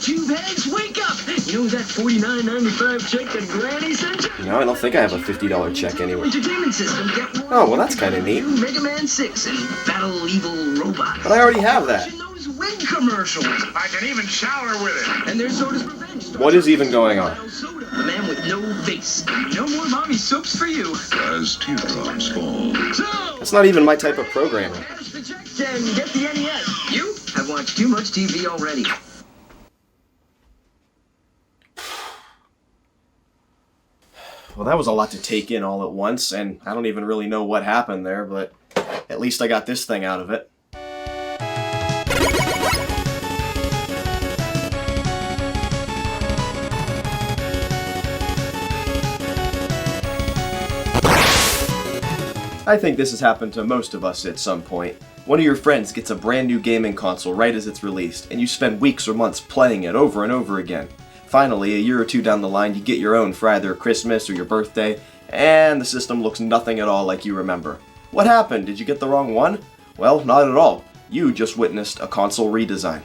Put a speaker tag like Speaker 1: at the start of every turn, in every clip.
Speaker 1: Tube heads, wake up! You know that $49.95 check that Granny sent you?
Speaker 2: No, I don't think I have a $50 check anywhere.
Speaker 1: Entertainment system, get one.
Speaker 2: Oh, well that's kinda neat.
Speaker 1: Mega Man 6 and battle evil robots.
Speaker 2: But I already have that.
Speaker 1: Those Wing commercials.
Speaker 3: I can even shower with it.
Speaker 1: And there's Soda's Revenge.
Speaker 2: What is even going on?
Speaker 1: The man with no face. No more mommy soaps for you.
Speaker 3: As teardrops fall.
Speaker 2: That's not even my type of programming.
Speaker 1: And get the NES. You have watched too much TV already.
Speaker 2: Well, that was a lot to take in all at once, and I don't even really know what happened there, but at least I got this thing out of it. I think this has happened to most of us at some point. One of your friends gets a brand new gaming console right as it's released, and you spend weeks or months playing it over and over again. Finally, a year or two down the line, you get your own for either Christmas or your birthday, and the system looks nothing at all like you remember. What happened? Did you get the wrong one? Well, not at all. You just witnessed a console redesign.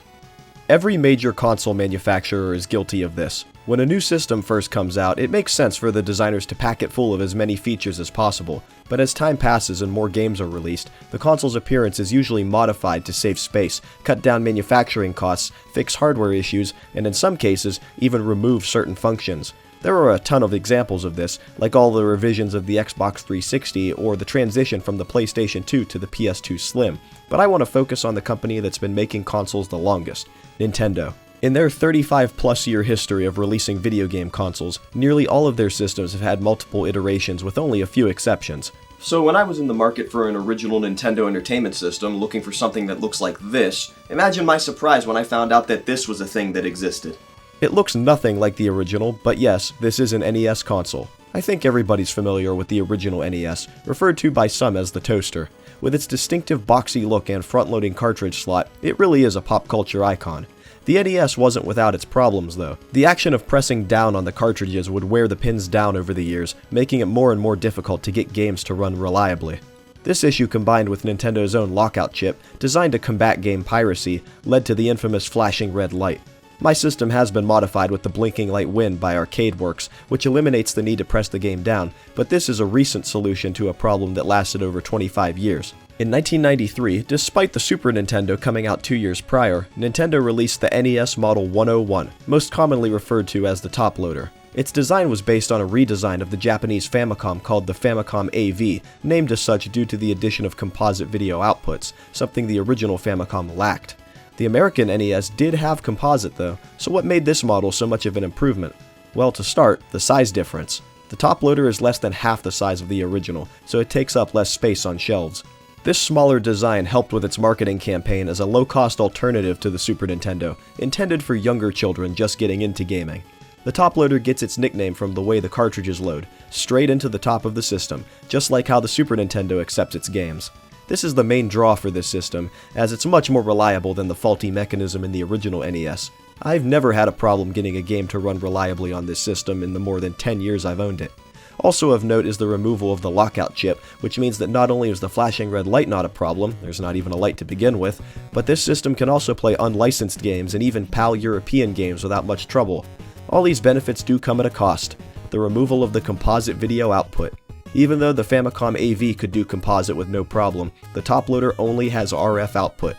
Speaker 2: Every major console manufacturer is guilty of this. When a new system first comes out, it makes sense for the designers to pack it full of as many features as possible, but as time passes and more games are released, the console's appearance is usually modified to save space, cut down manufacturing costs, fix hardware issues, and in some cases, even remove certain functions. There are a ton of examples of this, like all the revisions of the Xbox 360 or the transition from the PlayStation 2 to the PS2 Slim, but I want to focus on the company that's been making consoles the longest, Nintendo. In their 35-plus year history of releasing video game consoles, nearly all of their systems have had multiple iterations with only a few exceptions. So when I was in the market for an original Nintendo Entertainment System looking for something that looks like this, imagine my surprise when I found out that this was a thing that existed. It looks nothing like the original, but yes, this is an NES console. I think everybody's familiar with the original NES, referred to by some as the Toaster. With its distinctive boxy look and front-loading cartridge slot, it really is a pop culture icon. The NES wasn't without its problems, though. The action of pressing down on the cartridges would wear the pins down over the years, making it more and more difficult to get games to run reliably. This issue, combined with Nintendo's own lockout chip, designed to combat game piracy, led to the infamous flashing red light. My system has been modified with the blinking light win by ArcadeWorks, which eliminates the need to press the game down, but this is a recent solution to a problem that lasted over 25 years. In 1993, despite the Super Nintendo coming out 2 years prior, Nintendo released the NES Model 101, most commonly referred to as the top loader. Its design was based on a redesign of the Japanese Famicom called the Famicom AV, named as such due to the addition of composite video outputs, something the original Famicom lacked. The American NES did have composite though, so what made this model so much of an improvement? Well, to start, the size difference. The top loader is less than half the size of the original, so it takes up less space on shelves. This smaller design helped with its marketing campaign as a low-cost alternative to the Super Nintendo, intended for younger children just getting into gaming. The top loader gets its nickname from the way the cartridges load, straight into the top of the system, just like how the Super Nintendo accepts its games. This is the main draw for this system, as it's much more reliable than the faulty mechanism in the original NES. I've never had a problem getting a game to run reliably on this system in the more than 10 years I've owned it. Also of note is the removal of the lockout chip, which means that not only is the flashing red light not a problem, there's not even a light to begin with, but this system can also play unlicensed games and even PAL European games without much trouble. All these benefits do come at a cost: the removal of the composite video output. Even though the Famicom AV could do composite with no problem, the top loader only has RF output.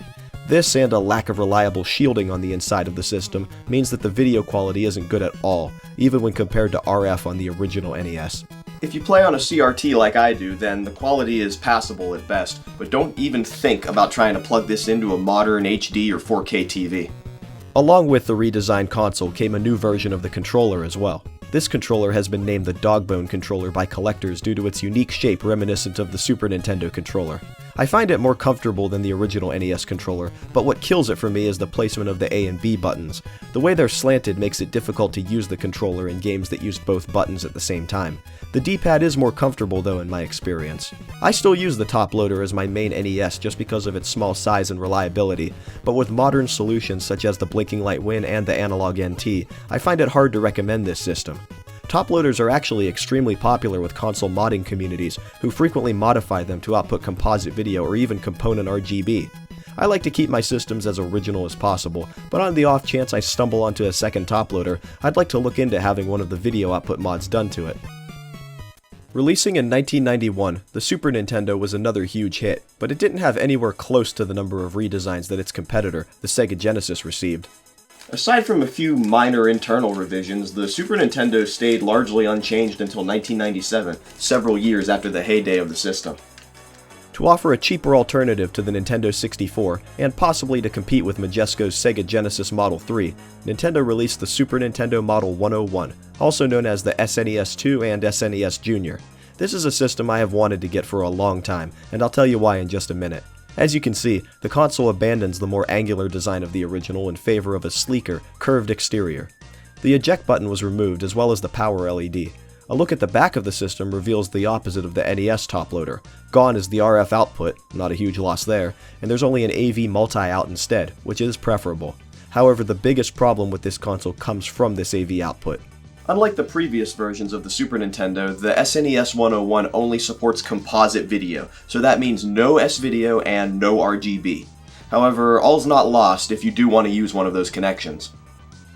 Speaker 2: This and a lack of reliable shielding on the inside of the system means that the video quality isn't good at all, even when compared to RF on the original NES. If you play on a CRT like I do, then the quality is passable at best, but don't even think about trying to plug this into a modern HD or 4K TV. Along with the redesigned console came a new version of the controller as well. This controller has been named the Dogbone controller by collectors due to its unique shape reminiscent of the Super Nintendo controller. I find it more comfortable than the original NES controller, but what kills it for me is the placement of the A and B buttons. The way they're slanted makes it difficult to use the controller in games that use both buttons at the same time. The D-pad is more comfortable though in my experience. I still use the top loader as my main NES just because of its small size and reliability, but with modern solutions such as the blinking light win and the analog NT, I find it hard to recommend this system. Top loaders are actually extremely popular with console modding communities who frequently modify them to output composite video or even component RGB. I like to keep my systems as original as possible, but on the off chance I stumble onto a second top loader, I'd like to look into having one of the video output mods done to it. Releasing in 1991, the Super Nintendo was another huge hit, but it didn't have anywhere close to the number of redesigns that its competitor, the Sega Genesis, received. Aside from a few minor internal revisions, the Super Nintendo stayed largely unchanged until 1997, several years after the heyday of the system. To offer a cheaper alternative to the Nintendo 64, and possibly to compete with Majesco's Sega Genesis Model 3, Nintendo released the Super Nintendo Model 101, also known as the SNES 2 and SNES Junior. This is a system I have wanted to get for a long time, and I'll tell you why in just a minute. As you can see, the console abandons the more angular design of the original in favor of a sleeker, curved exterior. The eject button was removed as well as the power LED. A look at the back of the system reveals the opposite of the NES top loader. Gone is the RF output, not a huge loss there, and there's only an AV multi-out instead, which is preferable. However, the biggest problem with this console comes from this AV output. Unlike the previous versions of the Super Nintendo, the SNES 101 only supports composite video, so that means no S-video and no RGB. However, all's not lost if you do want to use one of those connections.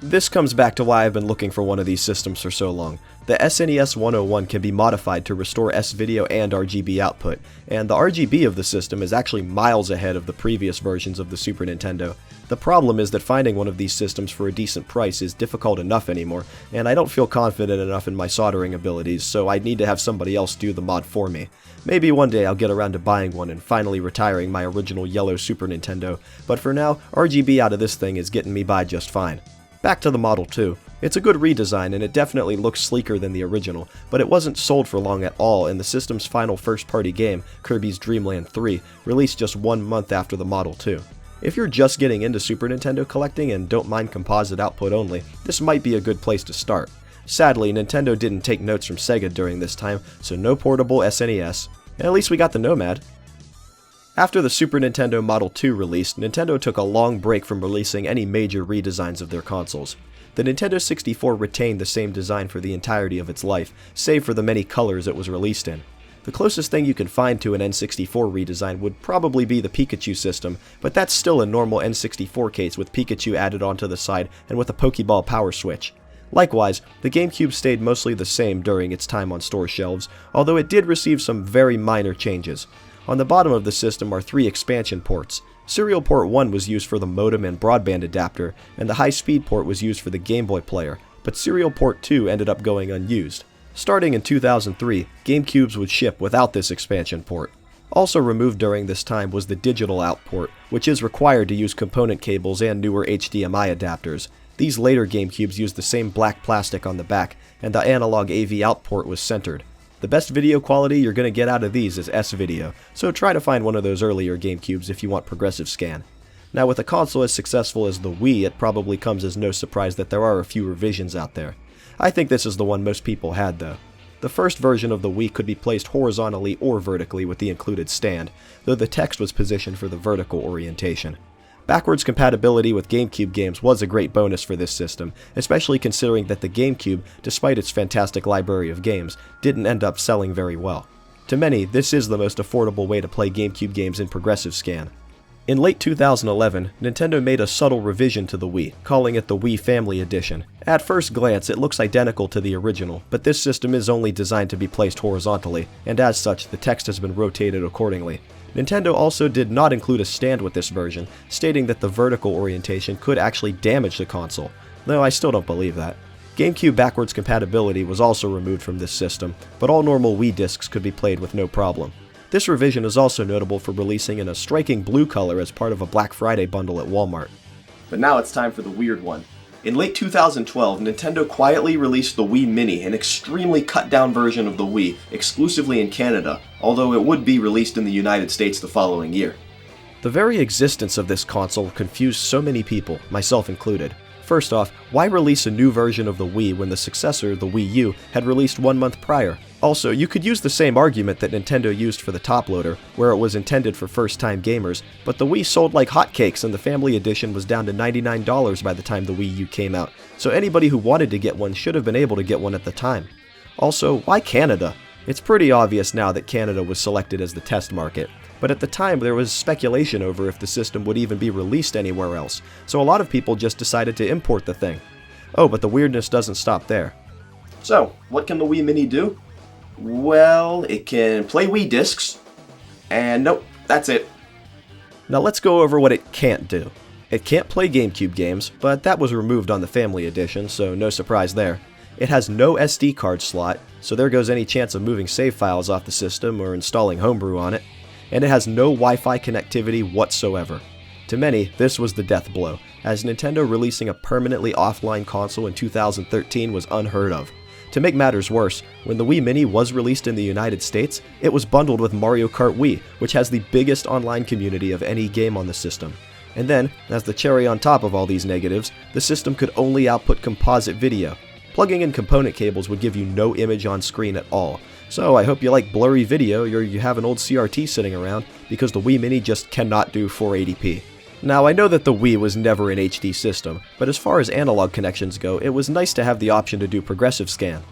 Speaker 2: This comes back to why I've been looking for one of these systems for so long. The SNES 101 can be modified to restore S-video and RGB output, and the RGB of the system is actually miles ahead of the previous versions of the Super Nintendo. The problem is that finding one of these systems for a decent price is difficult enough anymore, and I don't feel confident enough in my soldering abilities, so I need to have somebody else do the mod for me. Maybe one day I'll get around to buying one and finally retiring my original yellow Super Nintendo, but for now, RGB out of this thing is getting me by just fine. Back to the Model 2. It's a good redesign and it definitely looks sleeker than the original, but it wasn't sold for long at all, and the system's final first-party game, Kirby's Dream Land 3, released just 1 month after the Model 2. If you're just getting into Super Nintendo collecting and don't mind composite output only, this might be a good place to start. Sadly, Nintendo didn't take notes from Sega during this time, so no portable SNES, and at least we got the Nomad. After the Super Nintendo Model 2 released, Nintendo took a long break from releasing any major redesigns of their consoles. The Nintendo 64 retained the same design for the entirety of its life, save for the many colors it was released in. The closest thing you can find to an N64 redesign would probably be the Pikachu system, but that's still a normal N64 case with Pikachu added onto the side and with a Pokeball power switch. Likewise, the GameCube stayed mostly the same during its time on store shelves, although it did receive some very minor changes. On the bottom of the system are 3 expansion ports. Serial Port 1 was used for the modem and broadband adapter, and the high-speed port was used for the Game Boy player, but Serial Port 2 ended up going unused. Starting in 2003, GameCubes would ship without this expansion port. Also removed during this time was the digital out port, which is required to use component cables and newer HDMI adapters. These later GameCubes used the same black plastic on the back, and the analog AV out port was centered. The best video quality you're going to get out of these is S-video, so try to find one of those earlier GameCubes if you want progressive scan. Now with a console as successful as the Wii, it probably comes as no surprise that there are a few revisions out there. I think this is the one most people had though. The first version of the Wii could be placed horizontally or vertically with the included stand, though the text was positioned for the vertical orientation. Backwards compatibility with GameCube games was a great bonus for this system, especially considering that the GameCube, despite its fantastic library of games, didn't end up selling very well. To many, this is the most affordable way to play GameCube games in progressive scan. In late 2011, Nintendo made a subtle revision to the Wii, calling it the Wii Family Edition. At first glance, it looks identical to the original, but this system is only designed to be placed horizontally, and as such, the text has been rotated accordingly. Nintendo also did not include a stand with this version, stating that the vertical orientation could actually damage the console, though I still don't believe that. GameCube backwards compatibility was also removed from this system, but all normal Wii discs could be played with no problem. This revision is also notable for releasing in a striking blue color as part of a Black Friday bundle at Walmart. But now it's time for the weird one. In late 2012, Nintendo quietly released the Wii Mini, an extremely cut-down version of the Wii, exclusively in Canada, although it would be released in the United States the following year. The very existence of this console confused so many people, myself included. First off, why release a new version of the Wii when the successor, the Wii U, had released 1 month prior? Also, you could use the same argument that Nintendo used for the top loader, where it was intended for first-time gamers, but the Wii sold like hotcakes and the Family Edition was down to $99 by the time the Wii U came out, so anybody who wanted to get one should have been able to get one at the time. Also, why Canada? It's pretty obvious now that Canada was selected as the test market. But at the time, there was speculation over if the system would even be released anywhere else, so a lot of people just decided to import the thing. Oh, but the weirdness doesn't stop there. So, what can the Wii Mini do? Well, it can play Wii discs, and nope, that's it. Now let's go over what it can't do. It can't play GameCube games, but that was removed on the Family Edition, so no surprise there. It has no SD card slot, so there goes any chance of moving save files off the system or installing Homebrew on it. And it has no Wi-Fi connectivity whatsoever. To many, this was the death blow, as Nintendo releasing a permanently offline console in 2013 was unheard of. To make matters worse, when the Wii Mini was released in the United States, it was bundled with Mario Kart Wii, which has the biggest online community of any game on the system. And then, as the cherry on top of all these negatives, the system could only output composite video. Plugging in component cables would give you no image on screen at all. So I hope you like blurry video or you have an old CRT sitting around, because the Wii Mini just cannot do 480p. Now I know that the Wii was never an HD system, but as far as analog connections go, it was nice to have the option to do progressive scan.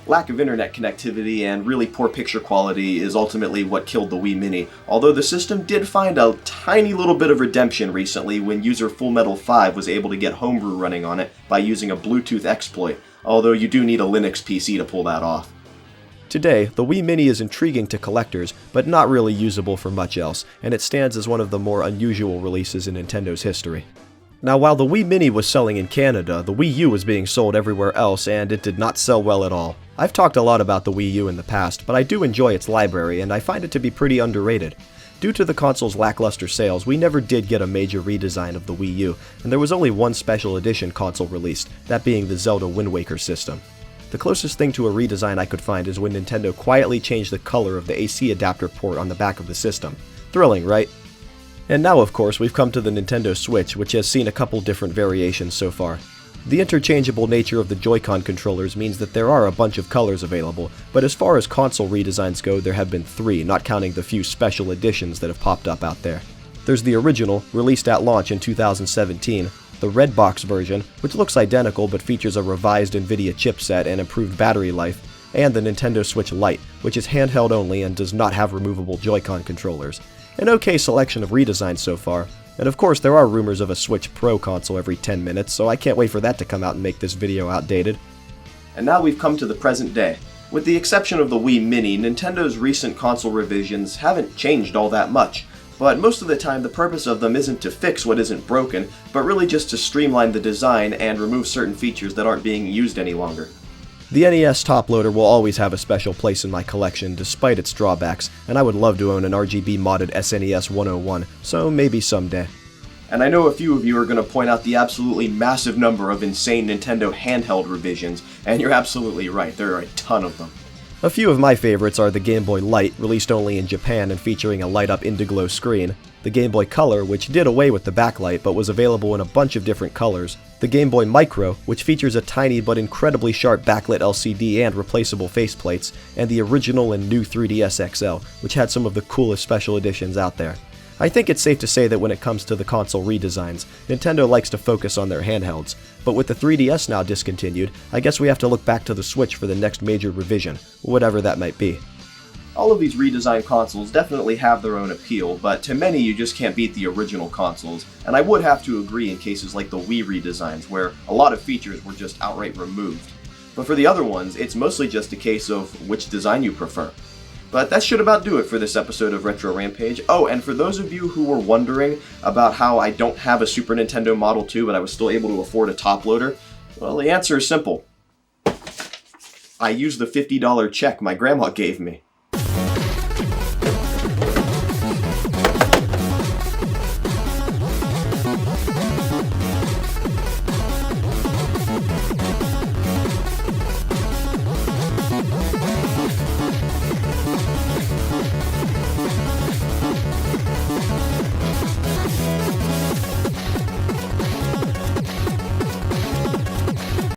Speaker 2: Lack of internet connectivity and really poor picture quality is ultimately what killed the Wii Mini, although the system did find a tiny little bit of redemption recently when user Fullmetal 5 was able to get Homebrew running on it by using a Bluetooth exploit, although you do need a Linux PC to pull that off. Today, the Wii Mini is intriguing to collectors, but not really usable for much else, and it stands as one of the more unusual releases in Nintendo's history. Now, while the Wii Mini was selling in Canada, the Wii U was being sold everywhere else, and it did not sell well at all. I've talked a lot about the Wii U in the past, but I do enjoy its library, and I find it to be pretty underrated. Due to the console's lackluster sales, we never did get a major redesign of the Wii U, and there was only one special edition console released, that being the Zelda Wind Waker system. The closest thing to a redesign I could find is when Nintendo quietly changed the color of the AC adapter port on the back of the system. Thrilling, right? And now, of course, we've come to the Nintendo Switch, which has seen a couple different variations so far. The interchangeable nature of the Joy-Con controllers means that there are a bunch of colors available, but as far as console redesigns go, there have been 3, not counting the few special editions that have popped up out there. There's the original, released at launch in 2017, the red box version, which looks identical but features a revised NVIDIA chipset and improved battery life, and the Nintendo Switch Lite, which is handheld only and does not have removable Joy-Con controllers. An okay selection of redesigns so far, and of course there are rumors of a Switch Pro console every 10 minutes, so I can't wait for that to come out and make this video outdated. And now we've come to the present day. With the exception of the Wii Mini, Nintendo's recent console revisions haven't changed all that much, but most of the time the purpose of them isn't to fix what isn't broken, but really just to streamline the design and remove certain features that aren't being used any longer. The NES top loader will always have a special place in my collection despite its drawbacks, and I would love to own an RGB modded SNES 101, so maybe someday. And I know a few of you are going to point out the absolutely massive number of insane Nintendo handheld revisions, and you're absolutely right, there are a ton of them. A few of my favorites are the Game Boy Light, released only in Japan and featuring a light-up Indiglow screen, the Game Boy Color, which did away with the backlight but was available in a bunch of different colors, the Game Boy Micro, which features a tiny but incredibly sharp backlit LCD and replaceable faceplates, and the original and new 3DS XL, which had some of the coolest special editions out there. I think it's safe to say that when it comes to the console redesigns, Nintendo likes to focus on their handhelds, but with the 3DS now discontinued, I guess we have to look back to the Switch for the next major revision, whatever that might be. All of these redesigned consoles definitely have their own appeal, but to many you just can't beat the original consoles, and I would have to agree in cases like the Wii redesigns, where a lot of features were just outright removed. But for the other ones, it's mostly just a case of which design you prefer. But that should about do it for this episode of Retro Rampage. Oh, and for those of you who were wondering about how I don't have a Super Nintendo Model 2 but I was still able to afford a top loader, well, the answer is simple. I used the $50 check my grandma gave me.